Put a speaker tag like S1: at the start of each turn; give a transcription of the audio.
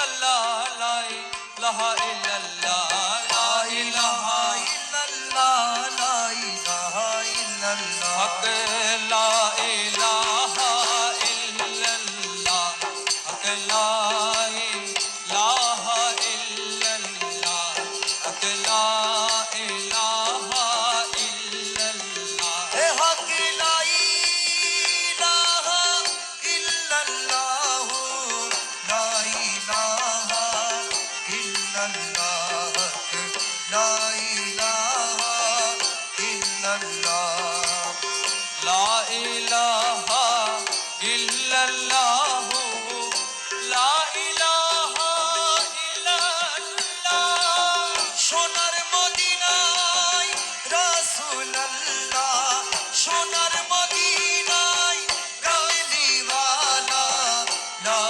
S1: ইল্লাল্লাহ লা ইলাহা ইল্লাল্লাহ লা ইলাহা ইল্লাল্লাহ লা ইলাহা ইল্লাল্লাহ হক লা ইলাহা ইল্লাল্লাহ হক লা ইলাহা ইল্লাল্লাহ হক লা ইলাহা ইল্লাল্লাহ হে হক লা ইলাহা ইল্লাল্লাহ লা ইলাহা ইল্লাল্লাহ লা ইলাহা ইল্লাল্লাহ লা ইলাহা ইল্লাল্লাহ লা ইলাহা ইল্লাল্লাহ সোনার মদিনায় রাসূলুল্লাহ সোনার মদিনায় কামলিওয়ালা লা